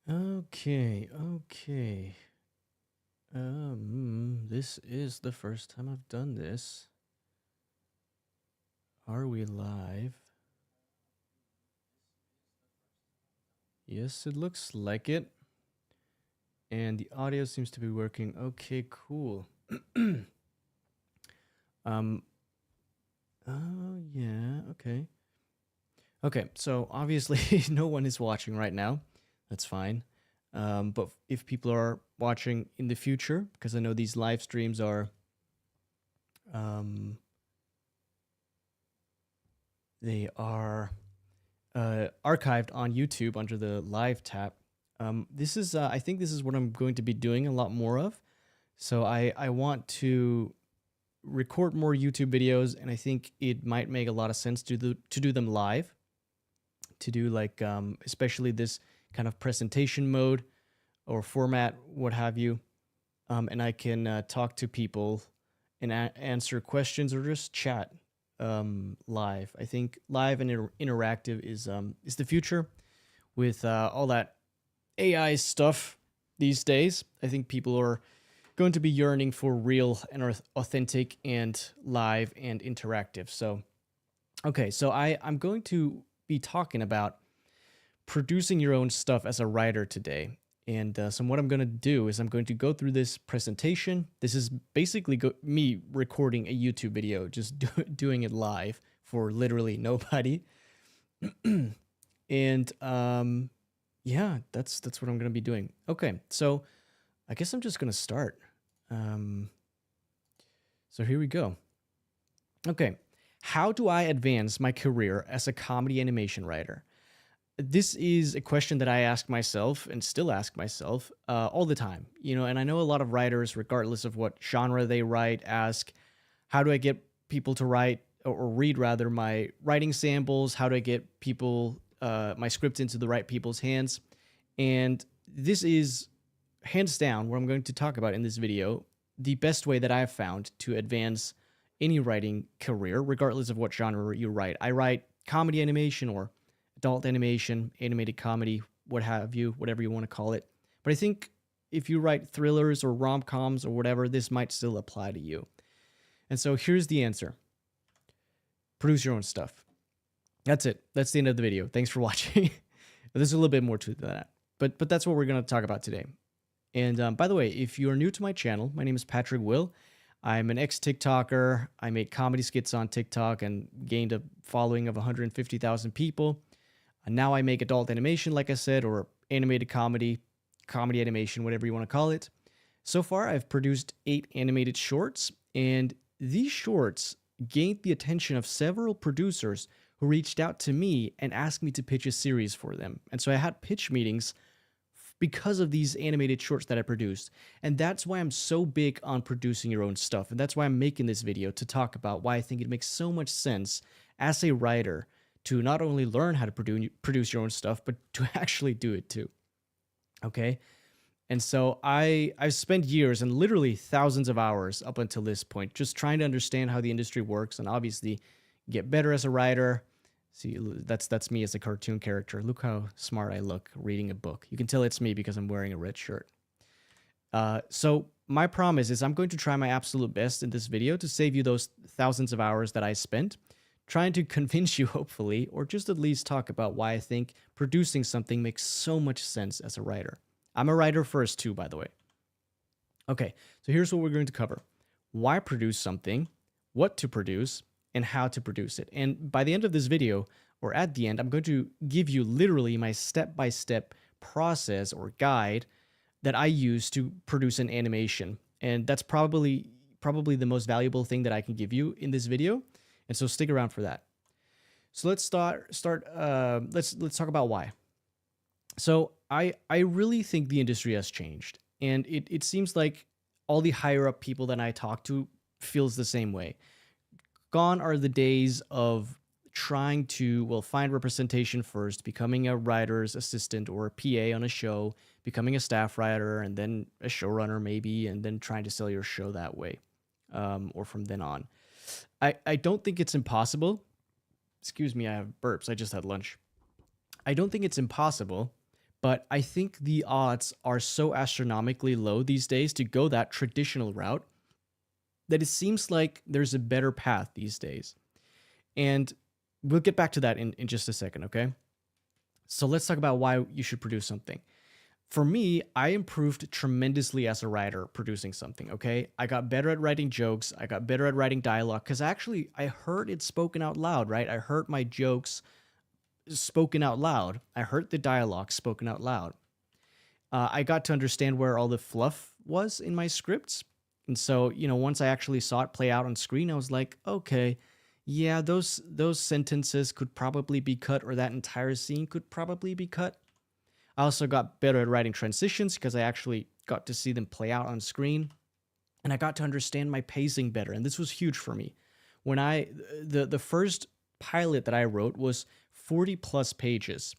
Okay, okay. This is the first time I've done this. Are we live? Yes, it looks like it. And the audio seems to be working. Okay, cool. um, oh, yeah, okay. Okay, so obviously no one is watching right now. That's fine. But if people are watching in the future, because I know these live streams are, they are archived on YouTube under the live tab. This is, I think this is what I'm going to be doing a lot more of. So I want to record more YouTube videos, and I think it might make a lot of sense to do them live, to do like especially this kind of presentation mode or format, what have you. And I can talk to people and answer questions or just chat live. I think live and interactive is the future with all that AI stuff these days. I think people are going to be yearning for real and authentic and live and interactive. So, okay, so I'm going to be talking about producing your own stuff as a writer today. And so what I'm going to do is I'm going to go through this presentation. This is basically me recording a YouTube video, just doing it live for literally nobody. And yeah, that's what I'm going to be doing. Okay, so I guess I'm just going to start. So here we go. Okay, how do I advance my career as a comedy animation writer? This is a question that I ask myself and still ask myself all the time, you know, and I know a lot of writers, regardless of what genre they write, ask, how do I get people to write or read rather my writing samples? How do I get people, my script into the right people's hands? And this is hands down what I'm going to talk about in this video, the best way that I've found to advance any writing career, regardless of what genre you write. I write comedy animation or adult animation, animated comedy, what have you, whatever you want to call it. But I think if you write thrillers or rom-coms or whatever, this might still apply to you. And so here's the answer. Produce your own stuff. That's it. That's the end of the video. Thanks for watching. There's a little bit more to that. But that's what we're going to talk about today. And by the way, if you're new to my channel, my name is Patrick Will. I'm an ex-TikToker. I made comedy skits on TikTok and gained a following of 150,000 people. And now I make adult animation, like I said, or animated comedy, comedy animation, whatever you want to call it. So far, I've produced 8 animated shorts, and these shorts gained the attention of several producers who reached out to me and asked me to pitch a series for them. And so I had pitch meetings because of these animated shorts that I produced. And that's why I'm so big on producing your own stuff. And that's why I'm making this video, to talk about why I think it makes so much sense as a writer to not only learn how to produce your own stuff, but to actually do it too. Okay? And so I've spent years and literally thousands of hours up until this point just trying to understand how the industry works and obviously get better as a writer. See, that's me as a cartoon character. Look how smart I look reading a book. You can tell it's me because I'm wearing a red shirt. So my promise is I'm going to try my absolute best in this video to save you those thousands of hours that I spent trying to convince you, hopefully, or just at least talk about why I think producing something makes so much sense as a writer. I'm a writer first too, by the way. Okay, so here's what we're going to cover. Why produce something, what to produce, and how to produce it. And by the end of this video, or at the end, I'm going to give you literally my step-by-step process or guide that I use to produce an animation. And that's probably the most valuable thing that I can give you in this video. And so stick around for that. So let's let's talk about why. So I really think the industry has changed, and it seems like all the higher up people that I talk to feels the same way. Gone are the days of trying to, well, find representation first, becoming a writer's assistant or a PA on a show, becoming a staff writer, and then a showrunner maybe, and then trying to sell your show that way, or from then on. I don't think it's impossible. Excuse me, I have burps. I just had lunch. I don't think it's impossible, but I think the odds are so astronomically low these days to go that traditional route that it seems like there's a better path these days. And we'll get back to that in just a second, okay? So let's talk about why you should produce something. For me, I improved tremendously as a writer producing something, okay? I got better at writing jokes. I got better at writing dialogue because actually I heard it spoken out loud, right? I heard my jokes spoken out loud. I heard the dialogue spoken out loud. I got to understand where all the fluff was in my scripts. And so, once I actually saw it play out on screen, I was like, okay, yeah, those sentences could probably be cut, or that entire scene could probably be cut. I also got better at writing transitions because I actually got to see them play out on screen, and I got to understand my pacing better. And this was huge for me. When the first pilot that I wrote was 40 plus pages,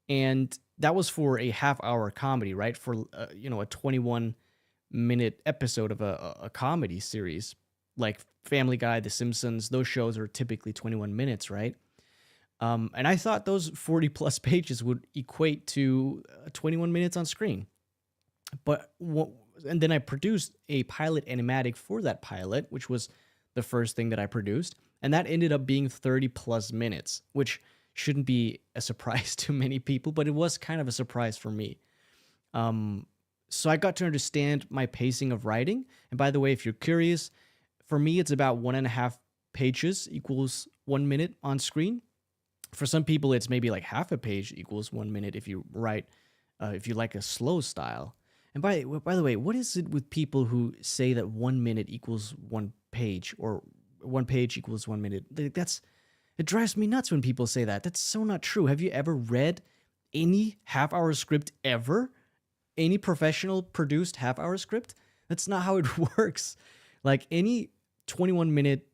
and that was for a half-hour comedy, right? For a 21-minute episode of a comedy series like Family Guy, The Simpsons. Those shows are typically 21 minutes, right? And I thought those 40 plus pages would equate to 21 minutes on screen. And then I produced a pilot animatic for that pilot, which was the first thing that I produced. And that ended up being 30 plus minutes, which shouldn't be a surprise to many people, but it was kind of a surprise for me. So I got to understand my pacing of writing. And by the way, if you're curious, for me, it's about 1.5 pages equals 1 minute on screen. For some people, it's maybe like half a page equals 1 minute if you write, if you like a slow style. And by the way, what is it with people who say that 1 minute equals 1 page, or 1 page equals 1 minute? It drives me nuts when people say that. That's so not true. Have you ever read any half-hour script ever? Any professional produced half-hour script? That's not how it works. Like any 21-minute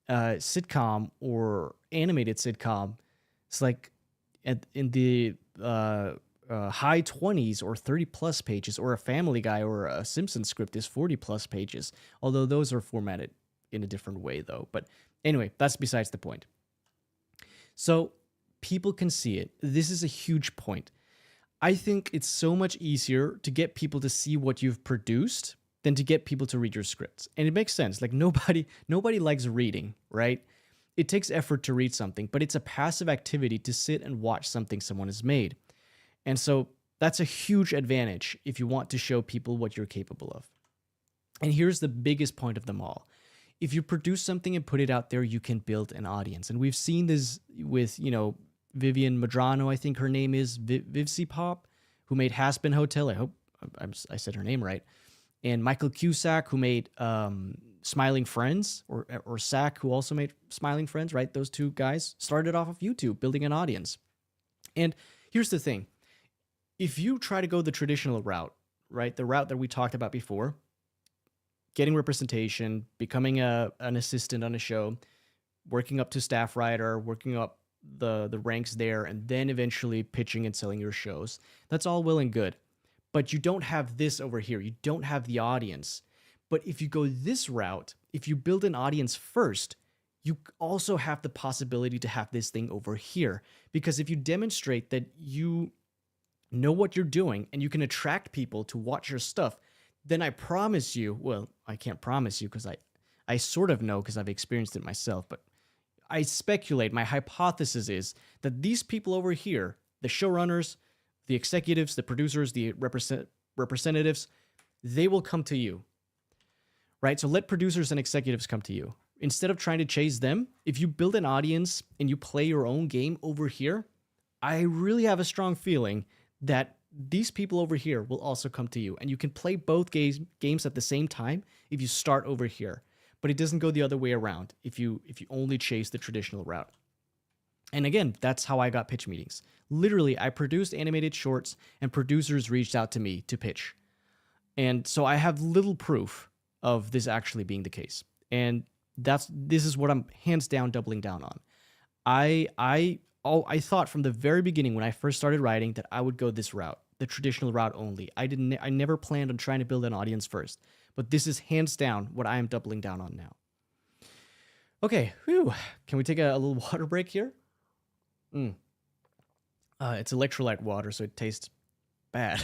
sitcom or animated sitcom, it's like in the high 20s or 30 plus pages, or a Family Guy or a Simpsons script is 40 plus pages. Although those are formatted in a different way though. But anyway, that's besides the point. So people can see it. This is a huge point. I think it's so much easier to get people to see what you've produced than to get people to read your scripts. And it makes sense. Like nobody likes reading, right? It takes effort to read something, but it's a passive activity to sit and watch something someone has made. And so that's a huge advantage if you want to show people what you're capable of. And here's the biggest point of them all. If you produce something and put it out there, you can build an audience. And we've seen this with, Vivian Madrano, I think her name is, Vivsi Pop, who made Has-Been Hotel. I hope I said her name right. And Michael Cusack, who made Smiling Friends, or Sack, who also made Smiling Friends, right? Those two guys started off of YouTube, building an audience. And here's the thing. If you try to go the traditional route, right, the route that we talked about before, getting representation, becoming an assistant on a show, working up to staff writer, working up the ranks there, and then eventually pitching and selling your shows, that's all well and good. But you don't have this over here. You don't have the audience. But if you go this route, if you build an audience first, you also have the possibility to have this thing over here. Because if you demonstrate that you know what you're doing and you can attract people to watch your stuff, then I promise you, well, I can't promise you because I sort of know because I've experienced it myself, but I speculate, my hypothesis is that these people over here, the showrunners, the executives, the producers, the representatives, they will come to you, right? So let producers and executives come to you. Instead of trying to chase them, if you build an audience and you play your own game over here, I really have a strong feeling that these people over here will also come to you. And you can play both games at the same time if you start over here. But it doesn't go the other way around if you only chase the traditional route. And again, that's how I got pitch meetings. Literally, I produced animated shorts and producers reached out to me to pitch. And so I have little proof of this actually being the case. And this is what I'm hands down doubling down on. I thought from the very beginning when I first started writing that I would go this route, the traditional route only. I never planned on trying to build an audience first, but this is hands down what I am doubling down on now. Okay, whew. Can we take a little water break here? It's electrolyte water, so it tastes bad.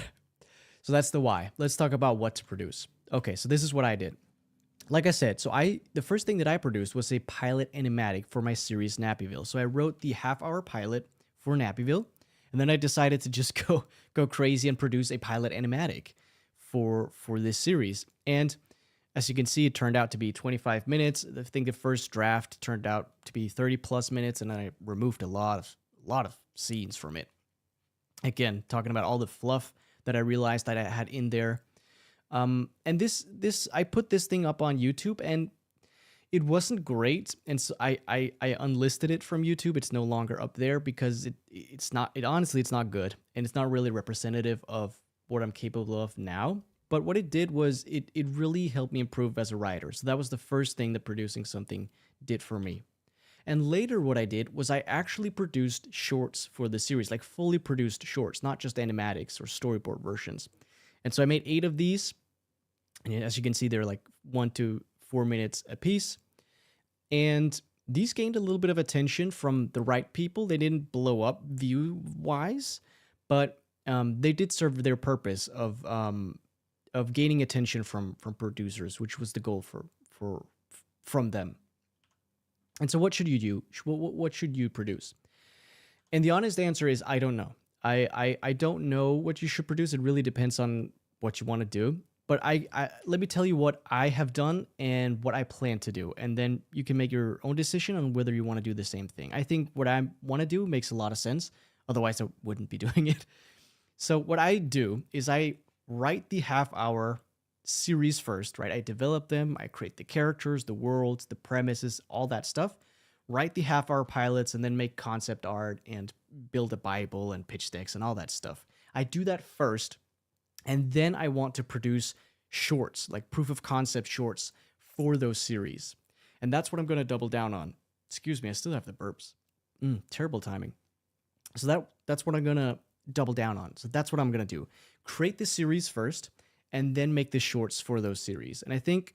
So that's the why. Let's talk about what to produce. Okay, so this is what I did. Like I said, the first thing that I produced was a pilot animatic for my series Nappyville. So I wrote the half-hour pilot for Nappyville, and then I decided to just go crazy and produce a pilot animatic for this series. And as you can see, it turned out to be 25 minutes. I think the first draft turned out to be 30 plus minutes, and I removed a lot of scenes from it. Again, talking about all the fluff that I realized that I had in there. And this I put this thing up on YouTube, and it wasn't great, and so I unlisted it from YouTube. It's no longer up there because it's honestly it's not good, and it's not really representative of what I'm capable of now. But what it did was it really helped me improve as a writer. So that was the first thing that producing something did for me. And later what I did was I actually produced shorts for the series, like fully produced shorts, not just animatics or storyboard versions. And so I made 8 of these. And as you can see, they're like 1 to 4 minutes a piece. And these gained a little bit of attention from the right people. They didn't blow up view-wise, but they did serve their purpose of gaining attention from producers, which was the goal from them. And so what should you do? What should you produce? And the honest answer is I don't know. I don't know what you should produce. It really depends on what you want to do. But I let me tell you what I have done and what I plan to do. And then you can make your own decision on whether you want to do the same thing. I think what I want to do makes a lot of sense. Otherwise, I wouldn't be doing it. So what I do is I write the half-hour series first, right? I develop them. I create the characters, the worlds, the premises, all that stuff. Write the half-hour pilots and then make concept art and build a Bible and pitch decks and all that stuff. I do that first. And then I want to produce shorts, like proof of concept shorts for those series. And that's what I'm going to double down on. Excuse me, I still have the burps. Terrible timing. So that's what I'm going to double down on. So that's what I'm going to do. Create the series first and then make the shorts for those series. And I think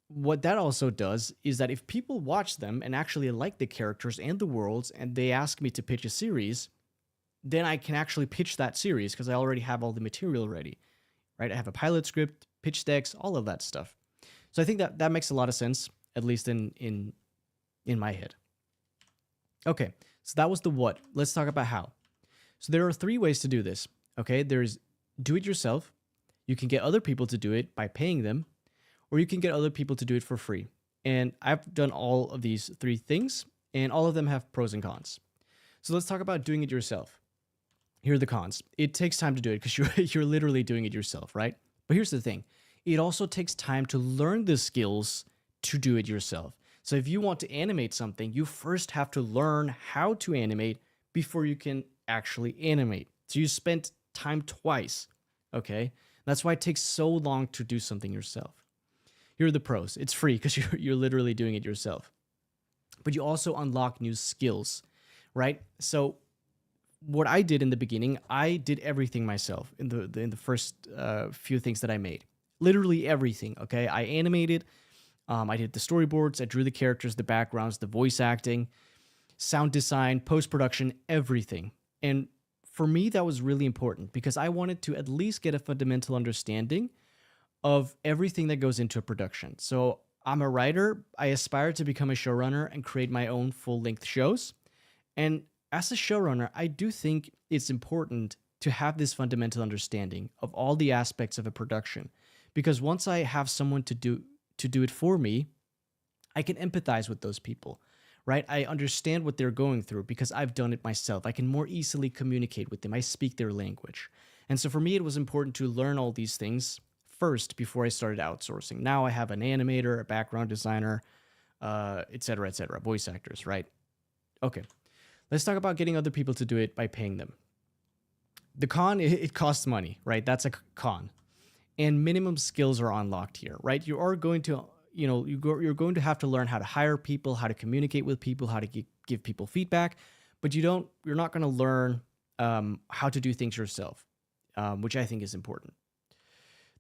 what that also does is that if people watch them and actually like the characters and the worlds and they ask me to pitch a series, then I can actually pitch that series because I already have all the material ready, right? I have a pilot script, pitch decks, all of that stuff. So I think that makes a lot of sense, at least in my head. Okay, so that was the what. Let's talk about how. So there are 3 ways to do this, okay? There's do it yourself. You can get other people to do it by paying them, or you can get other people to do it for free. And I've done all of these 3 things, and all of them have pros and cons. So let's talk about doing it yourself. Here are the cons. It takes time to do it because you're literally doing it yourself, right? But here's the thing. It also takes time to learn the skills to do it yourself. So if you want to animate something, you first have to learn how to animate before you can actually animate. So you spent time twice, okay? That's why it takes so long to do something yourself. Here are the pros. It's free because you're literally doing it yourself. But you also unlock new skills, right? So what I did in the beginning, I did everything myself in the first few things that I made. Literally everything, okay? I animated, I did the storyboards, I drew the characters, the backgrounds, the voice acting, sound design, post-production, everything. And for me, that was really important because I wanted to at least get a fundamental understanding of everything that goes into a production. So I'm a writer, I aspire to become a showrunner and create my own full-length shows. And as a showrunner, I do think it's important to have this fundamental understanding of all the aspects of a production, because once I have someone to do it for me, I can empathize with those people, right? I understand what they're going through because I've done it myself. I can more easily communicate with them. I speak their language. And so for me, it was important to learn all these things first before I started outsourcing. Now I have an animator, a background designer, et cetera, voice actors, right? Okay. Let's talk about getting other people to do it by paying them. The con, it costs money, right? That's a con. And minimum skills are unlocked here, right? You are going to, you're going to have to learn how to hire people, how to communicate with people, how to give people feedback, but you're not going to learn how to do things yourself, which I think is important.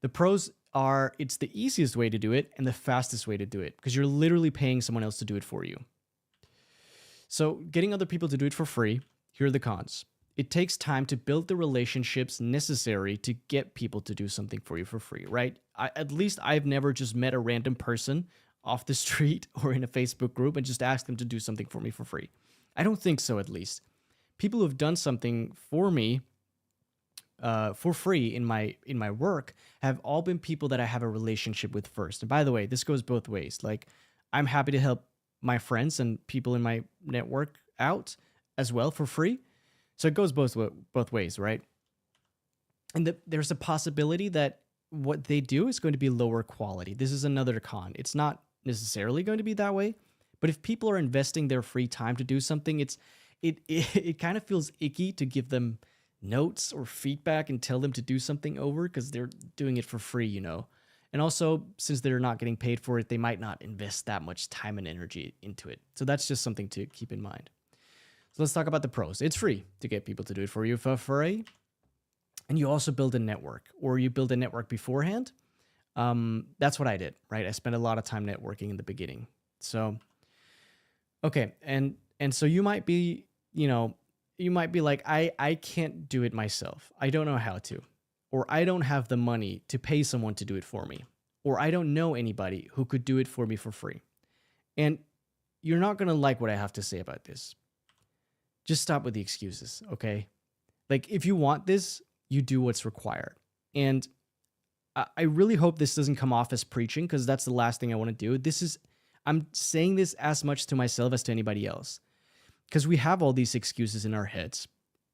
The pros are it's the easiest way to do it and the fastest way to do it because you're literally paying someone else to do it for you. So getting other people to do it for free, here are the cons. It takes time to build the relationships necessary to get people to do something for you for free, right? At least I've never just met a random person off the street or in a Facebook group and just asked them to do something for me for free. I don't think so, at least. People who have done something for me for free in my work have all been people that I have a relationship with first. And by the way, this goes both ways. Like, I'm happy to help my friends and people in my network out as well for free. So it goes both ways, right? And there's a possibility that what they do is going to be lower quality. This is another con. It's not necessarily going to be that way, but if people are investing their free time to do something, it kind of feels icky to give them notes or feedback and tell them to do something over because they're doing it for free, you know. And also, since they're not getting paid for it, they might not invest that much time and energy into it. So that's just something to keep in mind. So let's talk about the pros. It's free to get people to do it for you for free. And you also build a network, or you build a network beforehand. That's what I did, right? I spent a lot of time networking in the beginning. So, okay. And so you might be, like, I can't do it myself. I don't know how to, or I don't have the money to pay someone to do it for me, or I don't know anybody who could do it for me for free. And you're not going to like what I have to say about this. Just stop with the excuses, okay? Like, if you want this, you do what's required. And I really hope this doesn't come off as preaching, because that's the last thing I want to do. I'm saying this as much to myself as to anybody else, because we have all these excuses in our heads.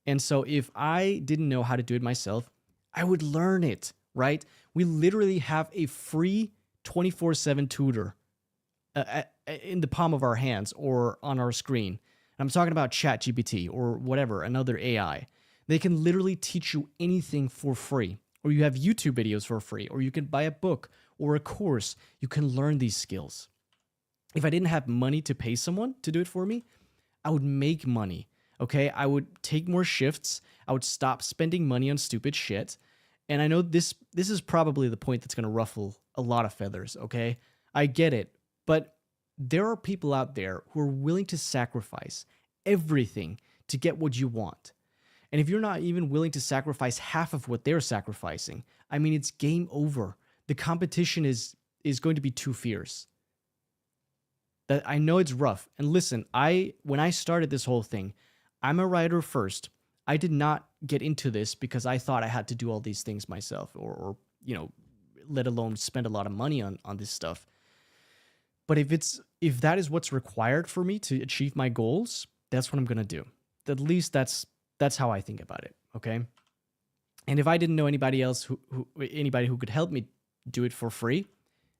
And so if I didn't know how to do it myself, I would learn it, right? We literally have a free 24/7 tutor in the palm of our hands or on our screen. I'm talking about ChatGPT or whatever, another AI. They can literally teach you anything for free. Or you have YouTube videos for free. Or you can buy a book or a course. You can learn these skills. If I didn't have money to pay someone to do it for me, I would make money, okay? I would take more shifts. I would stop spending money on stupid shit. And I know this is probably the point that's going to ruffle a lot of feathers, okay? I get it. But there are people out there who are willing to sacrifice everything to get what you want. And if you're not even willing to sacrifice half of what they're sacrificing, I mean, it's game over. The competition is going to be too fierce. That I know it's rough. And listen, when I started this whole thing, I'm a writer first. I did not get into this because I thought I had to do all these things myself or let alone spend a lot of money on this stuff. But if that is what's required for me to achieve my goals, that's what I'm going to do. At least that's how I think about it, okay? And if I didn't know anybody else anybody who could help me do it for free,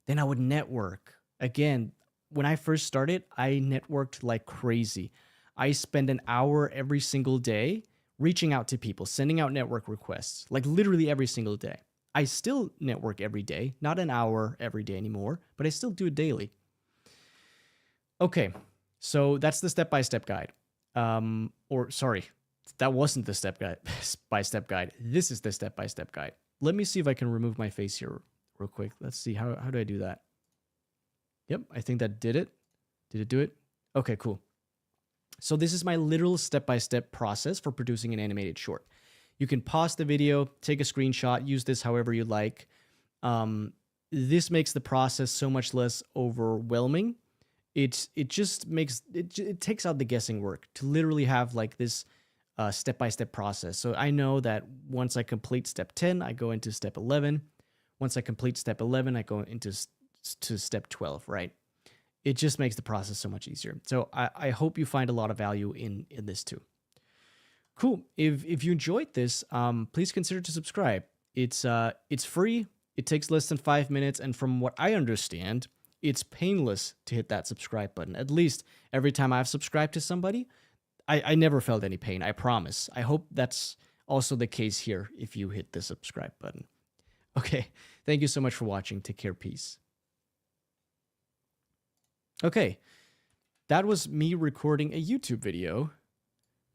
then I would network. Again, when I first started, I networked like crazy. I spend an hour every single day reaching out to people, sending out network requests, like literally every single day. I still network every day, not an hour every day anymore, but I still do it daily. Okay, so that's the step-by-step guide. That wasn't the step-by-step guide. This is the step-by-step guide. Let me see if I can remove my face here real quick. Let's see, how do I do that? Yep, I think that did it. Did it do it? Okay, cool. So this is my literal step-by-step process for producing an animated short. You can pause the video, take a screenshot, use this however you like. This makes the process so much less overwhelming. It takes out the guessing work to literally have like this step-by-step process. So I know that once I complete step 10, I go into step 11. Once I complete step 11, I go into step 12, right? It just makes the process so much easier. So I hope you find a lot of value in this too. Cool. If you enjoyed this, please consider to subscribe. It's free. It takes less than 5 minutes, and from what I understand, it's painless to hit that subscribe button. At least every time I've subscribed to somebody, I never felt any pain, I promise. I hope that's also the case here if you hit the subscribe button. Okay, thank you so much for watching. Take care, peace. Okay, that was me recording a YouTube video.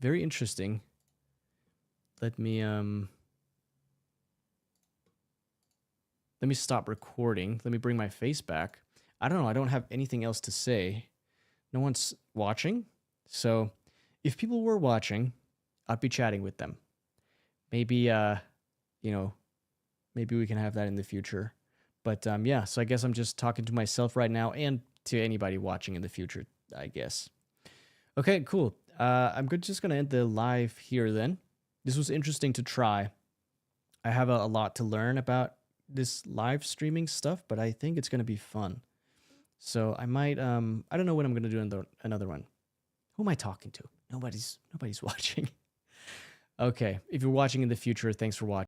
Very interesting. Let me stop recording. Let me bring my face back. I don't know. I don't have anything else to say. No one's watching. So if people were watching, I'd be chatting with them. Maybe, maybe we can have that in the future. But yeah, so I guess I'm just talking to myself right now and to anybody watching in the future, I guess. Okay, cool. I'm just going to end the live here then. This was interesting to try. I have a lot to learn about this live streaming stuff, but I think it's going to be fun. So I might, I don't know when I'm going to do another one. Who am I talking to? Nobody's watching. Okay, if you're watching in the future, thanks for watching.